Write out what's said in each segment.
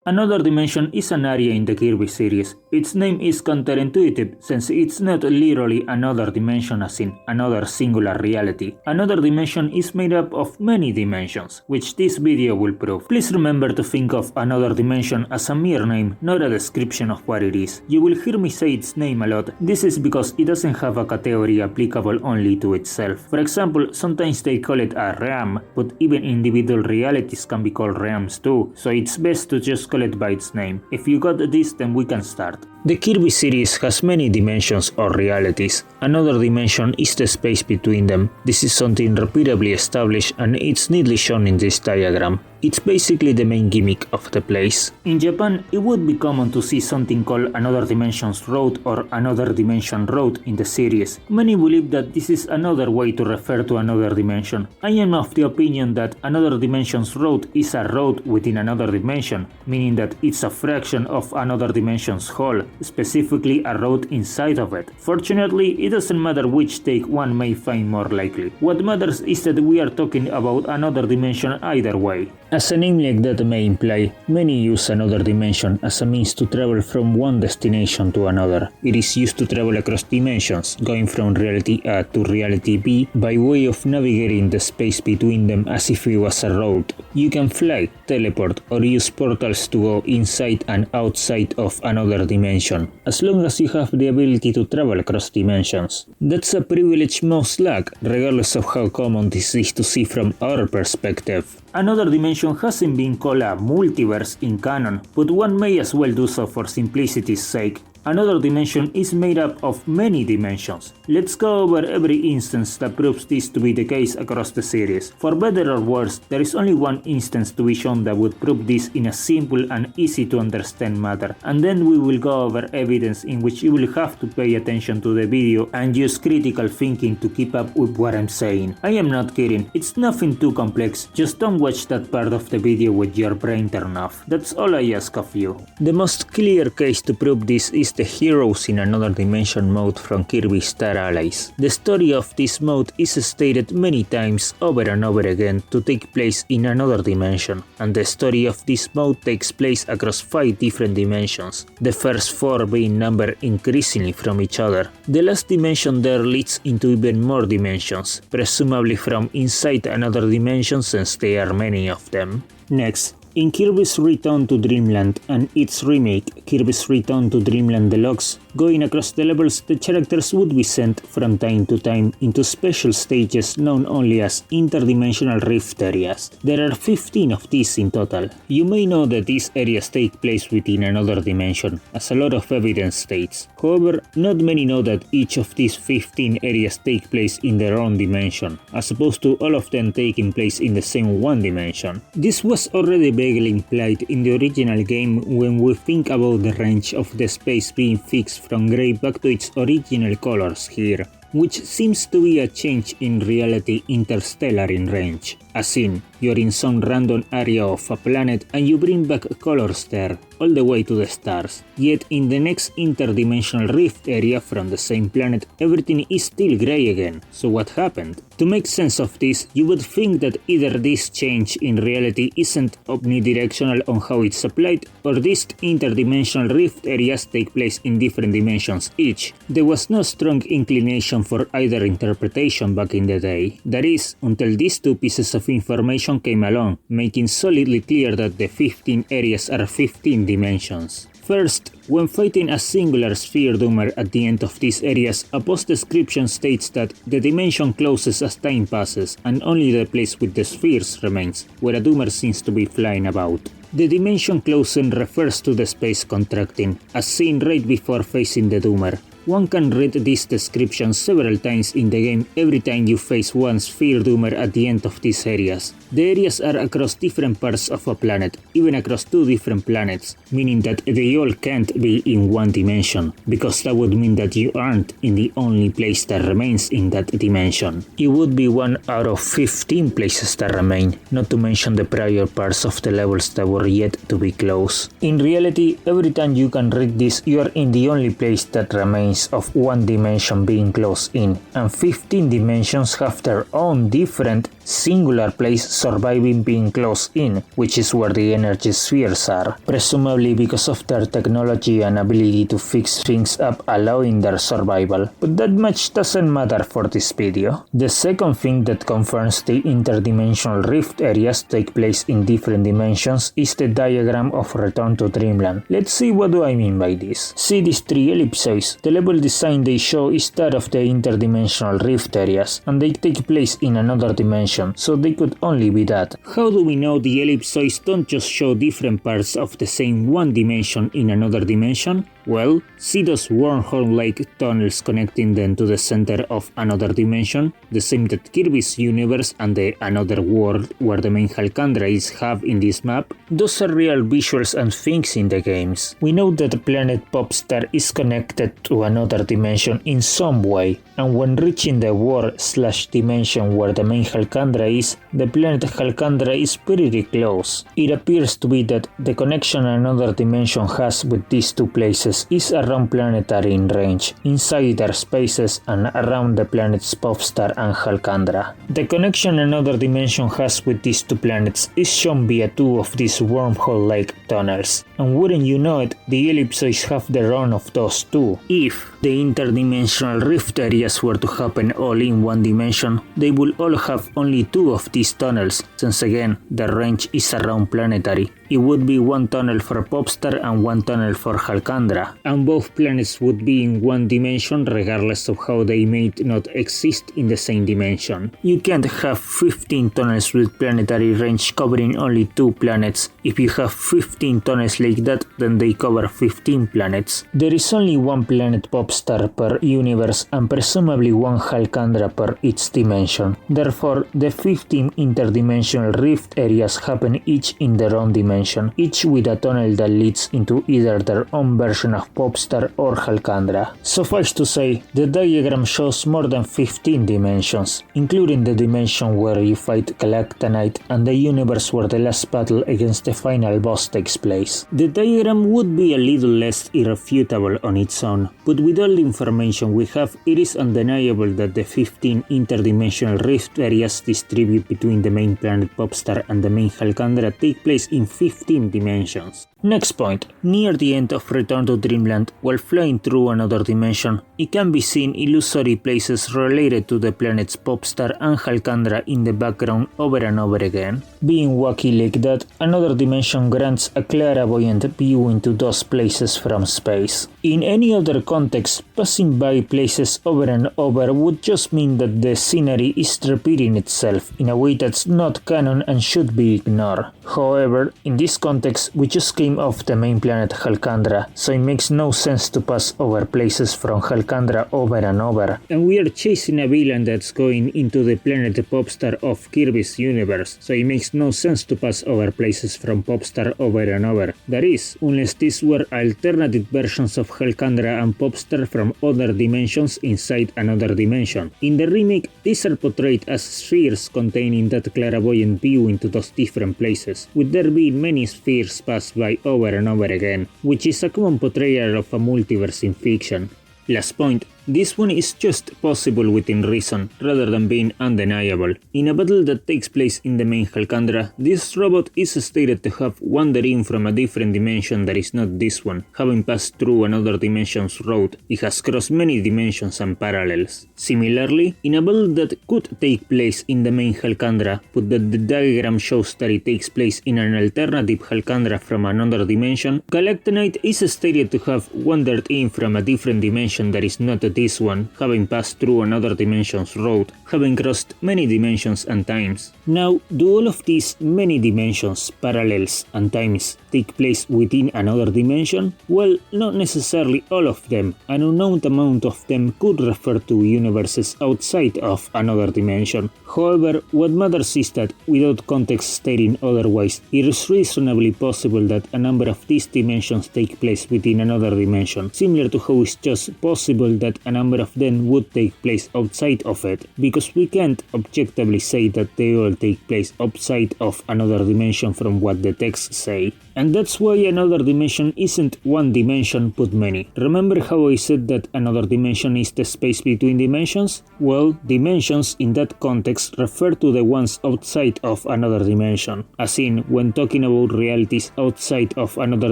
Another dimension is an area in the Kirby series. Its name is counterintuitive since it's not literally another dimension as in another singular reality. Another dimension is made up of many dimensions, which this video will prove. Please remember to think of another dimension as a mere name, not a description of what it is. You will hear me say its name a lot. This is because it doesn't have a category applicable only to itself. For example, sometimes they call it a realm, but even individual realities can be called realms too, so it's best to just call it by its name. If you got this, then we can start. The Kirby series has many dimensions or realities. Another dimension is the space between them. This is something repeatedly established and it's neatly shown in this diagram. It's basically the main gimmick of the place. In Japan, it would be common to see something called Another Dimension's Road or Another Dimension Road in the series. Many believe that this is another way to refer to another dimension. I am of the opinion that Another Dimension's Road is a road within another dimension, meaning that it's a fraction of another dimension's whole, specifically a road inside of it. Fortunately, it doesn't matter which take one may find more likely. What matters is that we are talking about another dimension either way. As a name like that may imply, many use another dimension as a means to travel from one destination to another. It is used to travel across dimensions, going from reality A to reality B by way of navigating the space between them as if it was a road. You can fly, teleport, or use portals to go inside and outside of another dimension, as long as you have the ability to travel across dimensions. That's a privilege most lack, regardless of how common this is to see from our perspective. Another dimension hasn't been called a multiverse in canon, but one may as well do so for simplicity's sake. Another dimension is made up of many dimensions. Let's go over every instance that proves this to be the case across the series. For better or worse, there is only one instance to be shown that would prove this in a simple and easy to understand manner, and then we will go over evidence in which you will have to pay attention to the video and use critical thinking to keep up with what I'm saying. I am not kidding, it's nothing too complex, just don't watch that part of the video with your brain turned off. That's all I ask of you. The most clear case to prove this is the Heroes in Another Dimension mode from Kirby Star Allies. The story of this mode is stated many times over and over again to take place in another dimension, and the story of this mode takes place across 5 different dimensions, the first 4 being numbered increasingly from each other. The last dimension there leads into even more dimensions, presumably from inside another dimension since there are many of them. Next, in Kirby's Return to Dreamland and its remake, Kirby's Return to Dreamland Deluxe, going across the levels, the characters would be sent from time to time into special stages known only as interdimensional rift areas. There are 15 of these in total. You may know that these areas take place within another dimension, as a lot of evidence states. However, not many know that each of these 15 areas take place in their own dimension, as opposed to all of them taking place in the same one dimension. This was already vaguely implied in the original game when we think about the range of the space being fixed from grey back to its original colors here, which seems to be a change in reality interstellar in range, as in, you're in some random area of a planet and you bring back colors there, all the way to the stars. Yet in the next interdimensional rift area from the same planet, everything is still grey again. So what happened? To make sense of this, you would think that either this change in reality isn't omnidirectional on how it's applied, or these interdimensional rift areas take place in different dimensions each. There was no strong inclination for either interpretation back in the day. That is, until these two pieces of information came along, making solidly clear that the 15 areas are 15 dimensions. First, when fighting a singular sphere doomer at the end of these areas, a post description states that the dimension closes as time passes and only the place with the spheres remains, where a doomer seems to be flying about. The dimension closing refers to the space contracting, as seen right before facing the doomer. One can read this description several times in the game every time you face one sphere doomer at the end of these areas. The areas are across different parts of a planet, even across 2 different planets, meaning that they all can't be in one dimension, because that would mean that you aren't in the only place that remains in that dimension. It would be 1 out of 15 places that remain, not to mention the prior parts of the levels that were yet to be closed. In reality, every time you can read this, you are in the only place that remains case of one dimension being closed in, and 15 dimensions have their own different singular place surviving being closed in, which is where the energy spheres are, presumably because of their technology and ability to fix things up allowing their survival. But that much doesn't matter for this video. The second thing that confirms the interdimensional rift areas take place in different dimensions is the diagram of Return to Dreamland. Let's see what do I mean by this. See these three ellipses? The level design they show is that of the interdimensional rift areas, and they take place in another dimension, so they could only be that. How do we know the ellipses don't just show different parts of the same one dimension in another dimension? Well, see those wormhole-like tunnels connecting them to the center of another dimension, the same that Kirby's universe and the another world where the main Halkandra is have in this map? Those are real visuals and things in the games. We know that the planet Popstar is connected to another dimension in some way, and when reaching the world/dimension where the main Halkandra is, the planet Halkandra is pretty close. It appears to be that the connection another dimension has with these two places is around planetary in range, inside their spaces and around the planets Popstar and Halkandra. The connection another dimension has with these two planets is shown via two of these wormhole-like tunnels, and wouldn't you know it, the ellipses have their own of those too. If the interdimensional rift areas were to happen all in one dimension, they will all have only two of these tunnels, since again, the range is around planetary. It would be one tunnel for Popstar and one tunnel for Halkandra, and both planets would be in one dimension regardless of how they may not exist in the same dimension. You can't have 15 tunnels with planetary range covering only two planets. If you have 15 tunnels like that, then they cover 15 planets. There is only one planet Popstar per universe and presumably one Halkandra per each dimension. Therefore, the 15 interdimensional rift areas happen each in their own dimension, each with a tunnel that leads into either their own version of Popstar or Halkandra. Suffice to say, the diagram shows more than 15 dimensions, including the dimension where you fight Galactanite and the universe where the last battle against the final boss takes place. The diagram would be a little less irrefutable on its own, but with all the information we have, it is undeniable that the 15 interdimensional rift areas distribute between the main planet Popstar and the main Halkandra take place in 15 dimensions. Next point. Near the end of Return to Dreamland, while flying through another dimension, it can be seen illusory places related to the planets Popstar and Halkandra in the background over and over again. Being wacky like that, another dimension grants a clairvoyant view into those places from space. In any other context, passing by places over and over would just mean that the scenery is repeating itself in a way that's not canon and should be ignored. However, in this context, we just came off the main planet Halkandra, so it makes no sense to pass over places from Halkandra over and over. And we are chasing a villain that's going into the planet Popstar of Kirby's universe, so it makes no sense to pass over places from Popstar over and over. That is, unless these were alternative versions of Halkandra and Popstar from other dimensions inside another dimension. In the remake, these are portrayed as spheres containing that clairvoyant view into those different places, with there being many spheres passed by over and over again, which is a common portrayal of a multiverse in fiction. Last point. This one is just possible within reason, rather than being undeniable. In a battle that takes place in the main Halkandra, this robot is stated to have wandered in from a different dimension that is not this one. Having passed through another dimension's road, it has crossed many dimensions and parallels. Similarly, in a battle that could take place in the main Halkandra, but that the diagram shows that it takes place in an alternative Halkandra from another dimension, Galactanite is stated to have wandered in from a different dimension that is not this one, having passed through another dimension's road, having crossed many dimensions and times. Now, do all of these many dimensions, parallels, and times take place within another dimension? Well, not necessarily all of them. An unknown amount of them could refer to universes outside of another dimension. However, what matters is that, without context stating otherwise, it is reasonably possible that a number of these dimensions take place within another dimension, similar to how it's just possible that a number of them would take place outside of it, because we can't objectively say that they all take place outside of another dimension from what the texts say. And that's why another dimension isn't one dimension but many. Remember how I said that another dimension is the space between dimensions? Well, dimensions in that context refer to the ones outside of another dimension. As in, when talking about realities outside of another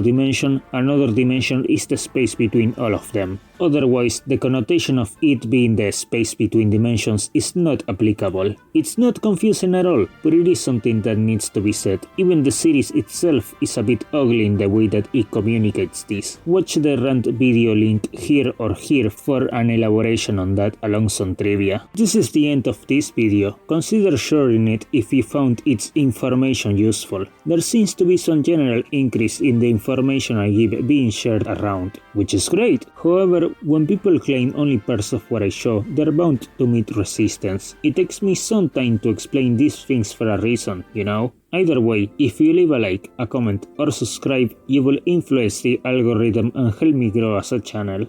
dimension is the space between all of them. Otherwise, the connotation of it being the space between dimensions is not applicable. It's not confusing at all, but it is something that needs to be said. Even the series itself is a bit ugly in the way that it communicates this. Watch the rant video link here or here for an elaboration on that along some trivia. This is the end of this video. Consider sharing it if you found its information useful. There seems to be some general increase in the information I give being shared around, which is great. However, when people claim only parts of what I show, they're bound to meet resistance. It takes me some time to explain these things for a reason, you know? Either way, if you leave a like, a comment or subscribe, you will influence the algorithm and help me grow as a channel.